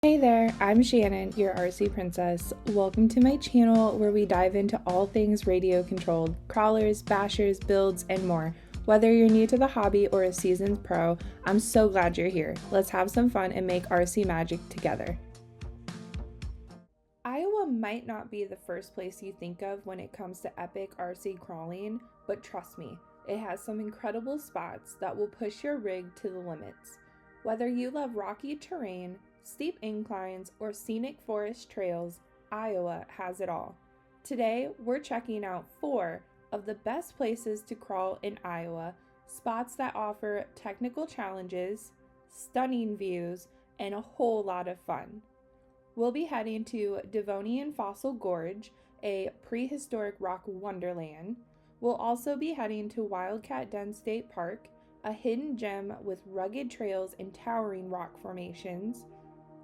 Hey there, I'm Shannon, your RC princess. Welcome to my channel where we dive into all things radio controlled, crawlers, bashers, builds, and more. Whether you're new to the hobby or a seasoned pro, I'm so glad you're here. Let's have some fun and make RC magic together. Iowa might not be the first place you think of when it comes to epic RC crawling, but trust me, it has some incredible spots that will push your rig to the limits. Whether you love rocky terrain, steep inclines, or scenic forest trails, Iowa has it all. Today, we're checking out 4 of the best places to crawl in Iowa, spots that offer technical challenges, stunning views, and a whole lot of fun. We'll be heading to Devonian Fossil Gorge, a prehistoric rock wonderland. We'll also be heading to Wildcat Den State Park, a hidden gem with rugged trails and towering rock formations.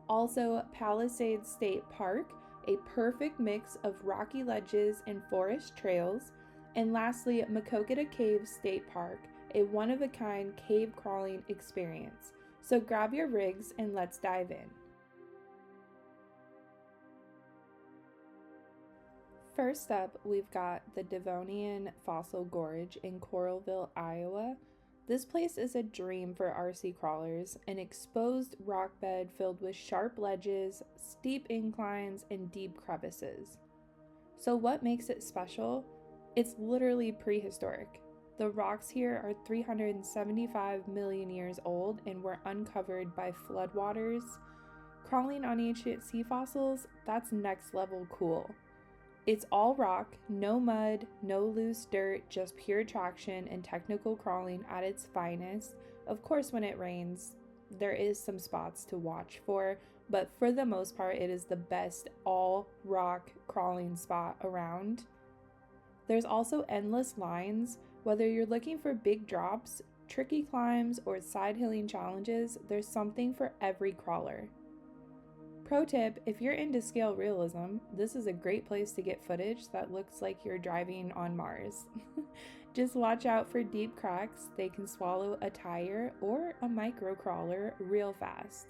Also, Palisades State Park, a perfect mix of rocky ledges and forest trails. And lastly, Maquoketa Caves State Park, a one-of-a-kind cave crawling experience. So grab your rigs and let's dive in. First up, we've got the Devonian Fossil Gorge in Coralville, Iowa. This place is a dream for RC crawlers, an exposed rock bed filled with sharp ledges, steep inclines, and deep crevices. So what makes it special? It's literally prehistoric. The rocks here are 375 million years old and were uncovered by floodwaters. Crawling on ancient sea fossils, that's next level cool. It's all rock, no mud, no loose dirt, just pure traction and technical crawling at its finest. Of course, when it rains, there is some spots to watch for, but for the most part, it is the best all rock crawling spot around. There's also endless lines. Whether you're looking for big drops, tricky climbs, or side hilling challenges, there's something for every crawler. Pro tip, if you're into scale realism, this is a great place to get footage that looks like you're driving on Mars. Just watch out for deep cracks. They can swallow a tire or a micro crawler real fast.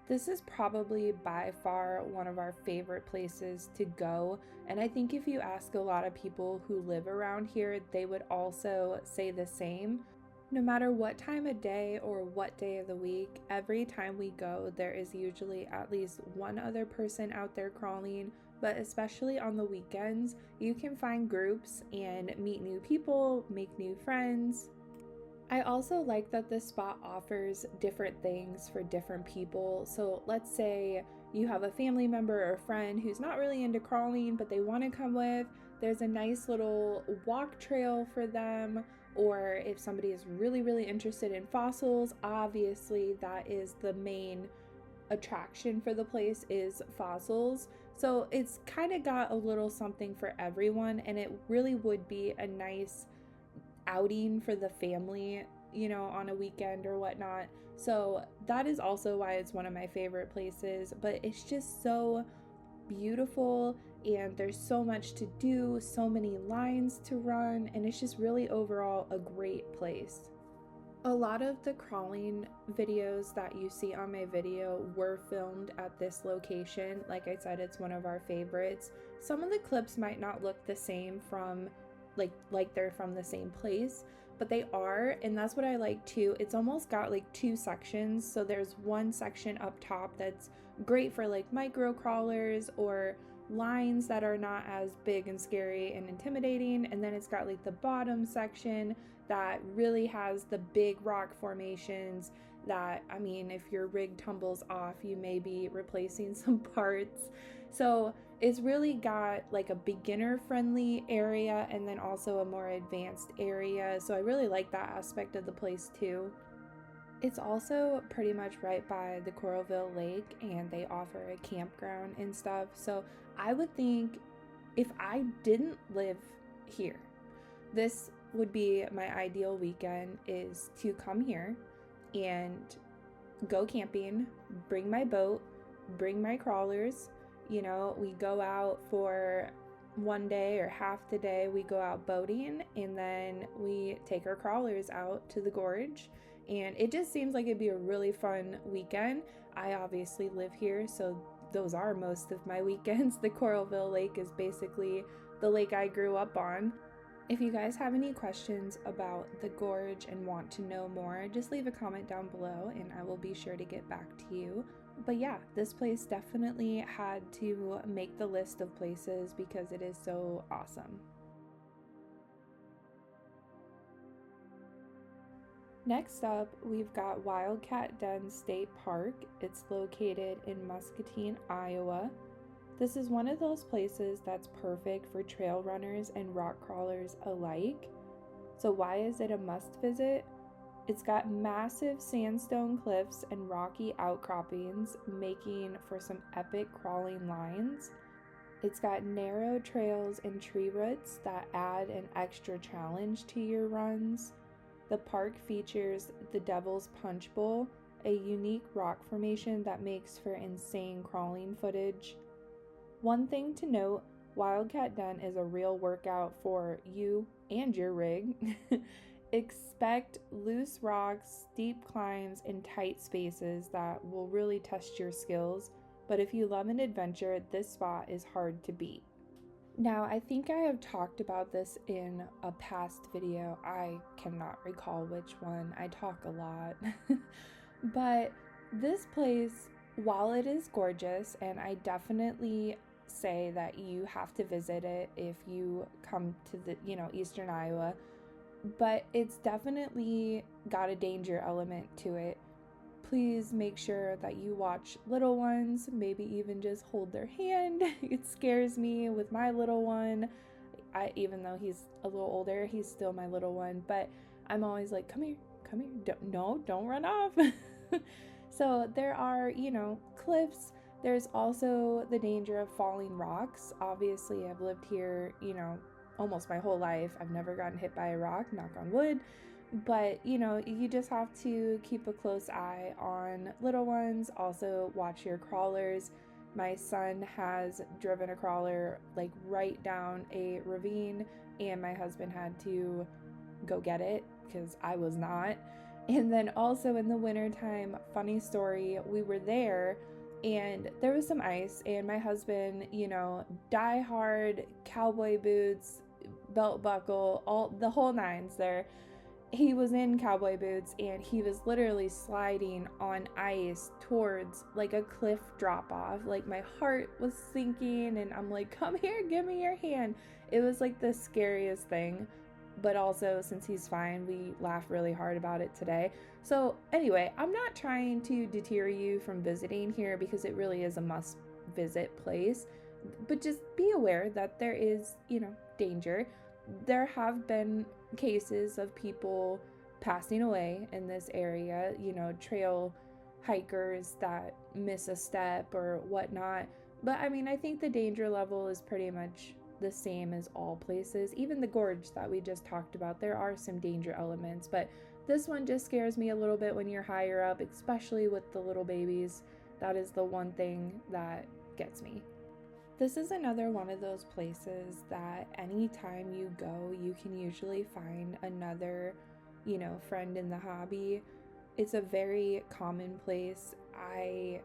This is probably by far one of our favorite places to go, and I think if you ask a lot of people who live around here, they would also say the same. No matter what time of day or what day of the week, every time we go, there is usually at least one other person out there crawling, but especially on the weekends, you can find groups and meet new people, make new friends. I also like that this spot offers different things for different people. So let's say you have a family member or a friend who's not really into crawling, but they want to come with. There's a nice little walk trail for them. Or if somebody is really interested in fossils, obviously that is the main attraction for the place is fossils. So it's kind of got a little something for everyone, and it really would be a nice outing for the family, on a weekend or whatnot. So that is also why it's one of my favorite places, but it's just so beautiful and there's so much to do, so many lines to run, and it's just really overall a great place. A lot of the crawling videos that you see on my video were filmed at this location. Like I said, it's one of our favorites. Some of the clips might not look the same from like they're from the same place, but they are, and that's what I like too. It's almost got like 2 sections. So there's one section up top that's great for like micro crawlers or lines that are not as big and scary and intimidating, and then it's got like the bottom section that really has the big rock formations that, I mean, if your rig tumbles off, you may be replacing some parts. So it's really got like a beginner friendly area and then also a more advanced area. So I really like that aspect of the place too. It's also pretty much right by the Coralville Lake, and they offer a campground and stuff. So I would think if I didn't live here, this would be my ideal weekend, is to come here and go camping, bring my boat, bring my crawlers. We go out for one day or half the day, we go out boating, and then we take our crawlers out to the gorge. And it just seems like it'd be a really fun weekend. I obviously live here, so those are most of my weekends. The Coralville Lake is basically the lake I grew up on. If you guys have any questions about the gorge and want to know more, just leave a comment down below and I will be sure to get back to you. But yeah, this place definitely had to make the list of places because it is so awesome. Next up, we've got Wildcat Den State Park. It's located in Muscatine, Iowa. This is one of those places that's perfect for trail runners and rock crawlers alike. So why is it a must visit? It's got massive sandstone cliffs and rocky outcroppings, making for some epic crawling lines. It's got narrow trails and tree roots that add an extra challenge to your runs. The park features the Devil's Punch Bowl, a unique rock formation that makes for insane crawling footage. One thing to note, Wildcat Den is a real workout for you and your rig. Expect loose rocks, steep climbs, and tight spaces that will really test your skills, but if you love an adventure, this spot is hard to beat. Now, I think I have talked about this in a past video. I cannot recall which one. I talk a lot. But this place, while it is gorgeous, and I definitely say that you have to visit it if you come to the, Eastern Iowa, but it's definitely got a danger element to it. Please make sure that you watch little ones, maybe even just hold their hand. It scares me with my little one. Even though he's a little older, he's still my little one, but I'm always like, come here, don't run off. So there are, cliffs. There's also the danger of falling rocks. Obviously, I've lived here, almost my whole life. I've never gotten hit by a rock, knock on wood. But, you just have to keep a close eye on little ones. Also, watch your crawlers. My son has driven a crawler like right down a ravine, and my husband had to go get it because I was not. And then also in the wintertime, funny story, we were there and there was some ice, and my husband, die hard, cowboy boots, belt buckle, all the whole nines there. He was in cowboy boots and he was literally sliding on ice towards like a cliff drop off. Like my heart was sinking and I'm like, come here, give me your hand. It was like the scariest thing. But also, since he's fine, we laugh really hard about it today. So anyway, I'm not trying to deter you from visiting here because it really is a must visit place. But just be aware that there is, danger. There have been cases of people passing away in this area, trail hikers that miss a step or whatnot. But I mean, I think the danger level is pretty much the same as all places. Even the gorge that we just talked about, there are some danger elements, but this one just scares me a little bit when you're higher up, especially with the little babies. That is the one thing that gets me. This is another one of those places that anytime you go, you can usually find another, friend in the hobby. It's a very common place. I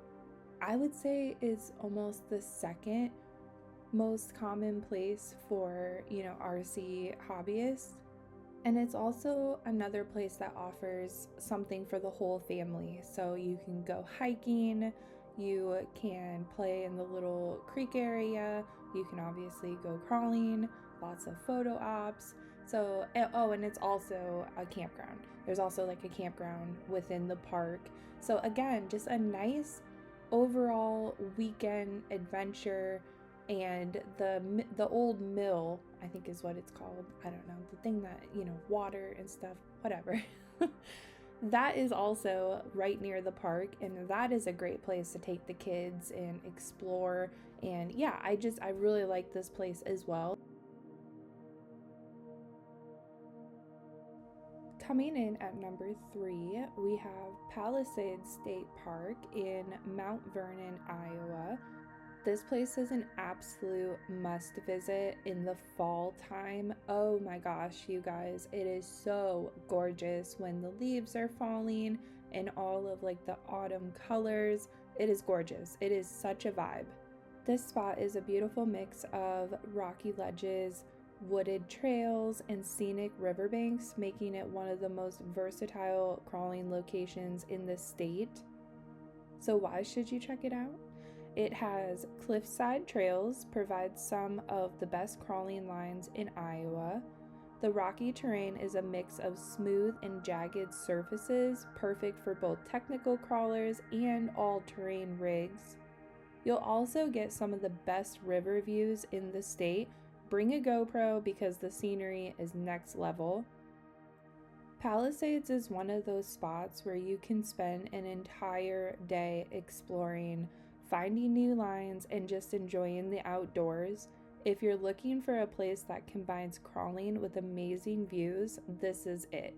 would say it's almost the second most common place for, RC hobbyists. And it's also another place that offers something for the whole family. So you can go hiking, you can play in the little creek area, you can obviously go crawling, lots of photo ops. So, and it's also a campground. There's also like a campground within the park. So again, just a nice overall weekend adventure. And the old mill, I think is what it's called. I don't know, the thing that, water and stuff, whatever. That is also right near the park, and that is a great place to take the kids and explore. And yeah, I really like this place as well. Coming in at number 3, we have Palisades State Park in Mount Vernon, Iowa. This place is an absolute must visit in the fall time. Oh my gosh, you guys, it is so gorgeous when the leaves are falling and all of like the autumn colors It is gorgeous. It is such a vibe. This spot is a beautiful mix of rocky ledges, wooded trails, and scenic riverbanks, making it one of the most versatile crawling locations in the state. So why should you check it out? It has cliffside trails, provides some of the best crawling lines in Iowa. The rocky terrain is a mix of smooth and jagged surfaces, perfect for both technical crawlers and all-terrain rigs. You'll also get some of the best river views in the state. Bring a GoPro because the scenery is next level. Palisades is one of those spots where you can spend an entire day exploring, finding new lines, and just enjoying the outdoors. If you're looking for a place that combines crawling with amazing views, this is it.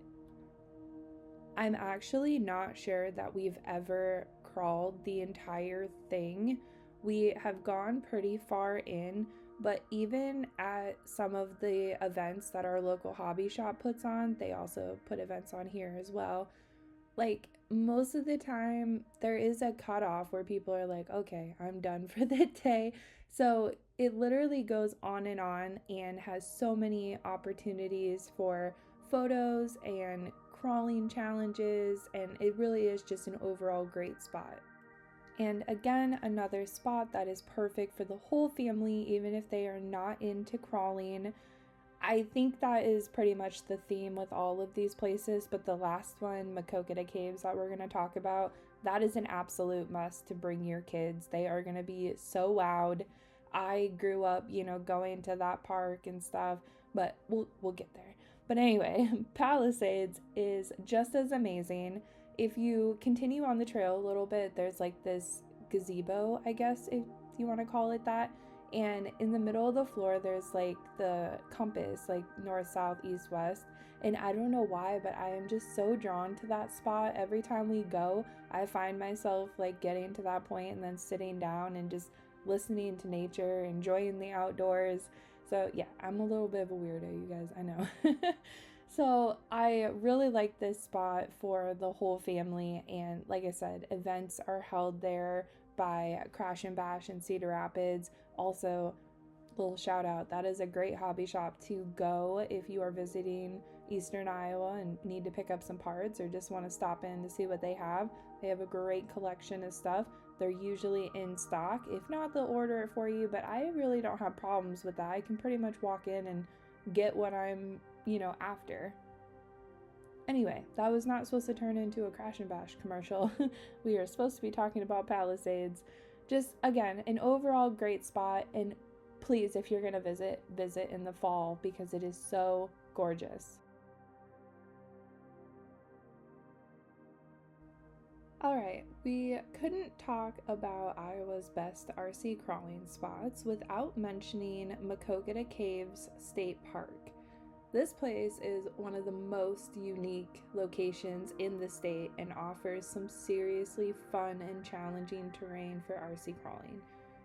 I'm actually not sure that we've ever crawled the entire thing. We have gone pretty far in, but even at some of the events that our local hobby shop puts on, they also put events on here as well. Like, most of the time, there is a cutoff where people are like, okay, I'm done for the day. So it literally goes on and has so many opportunities for photos and crawling challenges, and it really is just an overall great spot. And again, another spot that is perfect for the whole family, even if they are not into crawling. I think that is pretty much the theme with all of these places, but the last one, Maquoketa Caves, that we're going to talk about, that is an absolute must to bring your kids. They are going to be so wowed. I grew up, going to that park and stuff, but we'll get there. But anyway, Palisades is just as amazing. If you continue on the trail a little bit, there's like this gazebo, I guess, if you want to call it that. And in the middle of the floor, there's like the compass, like north, south, east, west. And I don't know why, but I am just so drawn to that spot. Every time we go, I find myself like getting to that point and then sitting down and just listening to nature, enjoying the outdoors. So yeah, I'm a little bit of a weirdo, you guys, I know. So I really like this spot for the whole family, and like I said, events are held there by Crash and Bash in Cedar Rapids. Also, little shout out, that is a great hobby shop to go if you are visiting Eastern Iowa and need to pick up some parts or just want to stop in to see what they have. They have a great collection of stuff. They're usually in stock. If not, they'll order it for you, but I really don't have problems with that. I can pretty much walk in and get what I'm after. Anyway, that was not supposed to turn into a Crash and Bash commercial. We are supposed to be talking about Palisades. Just, again, an overall great spot, and please, if you're going to visit in the fall because it is so gorgeous. Alright, we couldn't talk about Iowa's best RC crawling spots without mentioning Maquoketa Caves State Park. This place is one of the most unique locations in the state and offers some seriously fun and challenging terrain for RC crawling.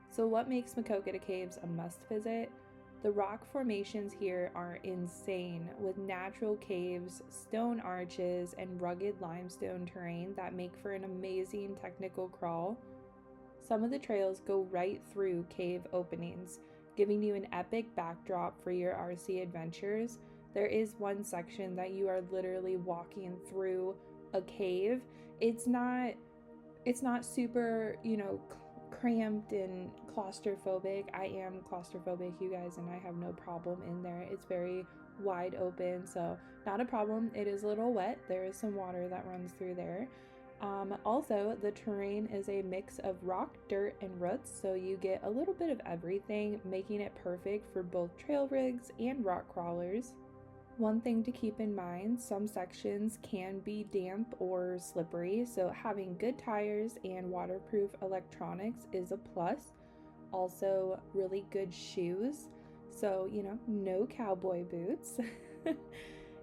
So what makes Maquoketa Caves a must visit? The rock formations here are insane, with natural caves, stone arches, and rugged limestone terrain that make for an amazing technical crawl. Some of the trails go right through cave openings, giving you an epic backdrop for your RC adventures. There is one section that you are literally walking through a cave. It's not super, cramped and claustrophobic. I am claustrophobic, you guys, and I have no problem in there. It's very wide open, so not a problem. It is a little wet. There is some water that runs through there. Also, the terrain is a mix of rock, dirt, and roots, so you get a little bit of everything, making it perfect for both trail rigs and rock crawlers. One thing to keep in mind, some sections can be damp or slippery, so having good tires and waterproof electronics is a plus. Also, really good shoes, so, no cowboy boots.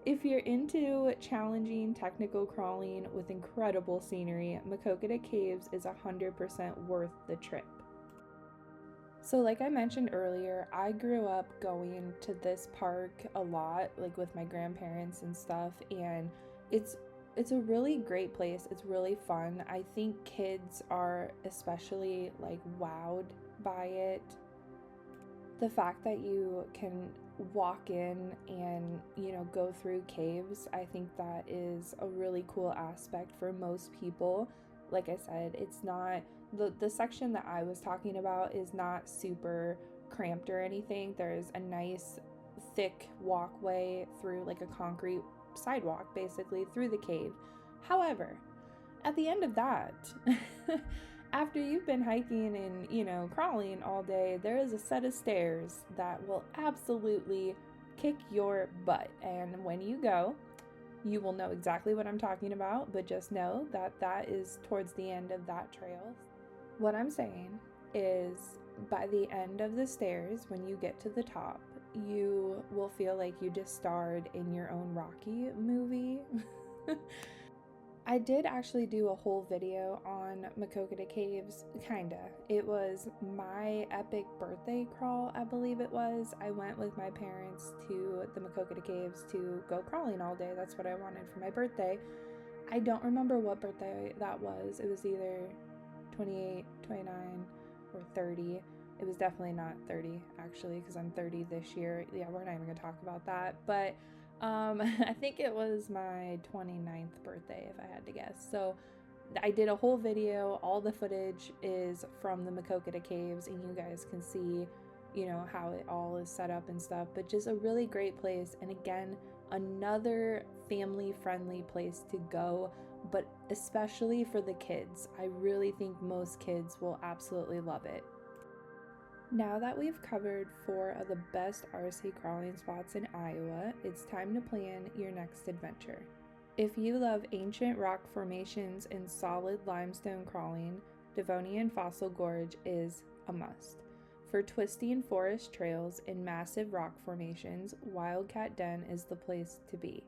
If you're into challenging technical crawling with incredible scenery, Maquoketa Caves is 100% worth the trip. So like I mentioned earlier, I grew up going to this park a lot, like with my grandparents and stuff, and it's it's a really great place. It's really fun. I think kids are especially like wowed by it. The fact that you can walk in and, you know, go through caves, I think that is a really cool aspect for most people. Like I said, it's not the section that I was talking about is not super cramped or anything. There's a nice thick walkway through, like a concrete sidewalk basically through the cave. However, at the end of that, after you've been hiking and, you know, crawling all day, there is a set of stairs that will absolutely kick your butt. And when you go, you will know exactly what I'm talking about, but just know that that is towards the end of that trail. What I'm saying is, by the end of the stairs, when you get to the top, you will feel like you just starred in your own Rocky movie. I did actually do a whole video on Maquoketa Caves, kinda. It was my epic birthday crawl, I believe it was. I went with my parents to the Maquoketa Caves to go crawling all day. That's what I wanted for my birthday. I don't remember what birthday that was. It was either 28, 29, or 30. It was definitely not 30, actually, because I'm 30 this year. Yeah, we're not even going to talk about that. But I think it was my 29th birthday, if I had to guess. So I did a whole video. All the footage is from the Maquoketa Caves, and you guys can see, you know, how it all is set up and stuff. But just a really great place. And again, another family-friendly place to go, but especially for the kids. I really think most kids will absolutely love it. Now that we've covered 4 of the best RC crawling spots in Iowa, it's time to plan your next adventure. If you love ancient rock formations and solid limestone crawling, Devonian Fossil Gorge is a must. For twisting forest trails and massive rock formations, Wildcat Den is the place to be.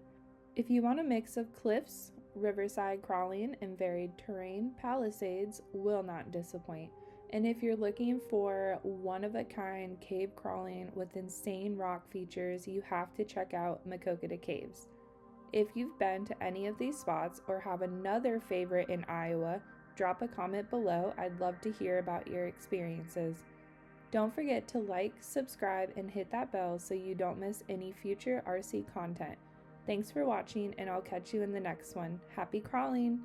If you want a mix of cliffs, riverside crawling, and varied terrain, Palisades will not disappoint. And if you're looking for one-of-a-kind cave crawling with insane rock features, you have to check out Maquoketa Caves. If you've been to any of these spots or have another favorite in Iowa, drop a comment below. I'd love to hear about your experiences. Don't forget to like, subscribe, and hit that bell so you don't miss any future RC content. Thanks for watching, and I'll catch you in the next one. Happy crawling!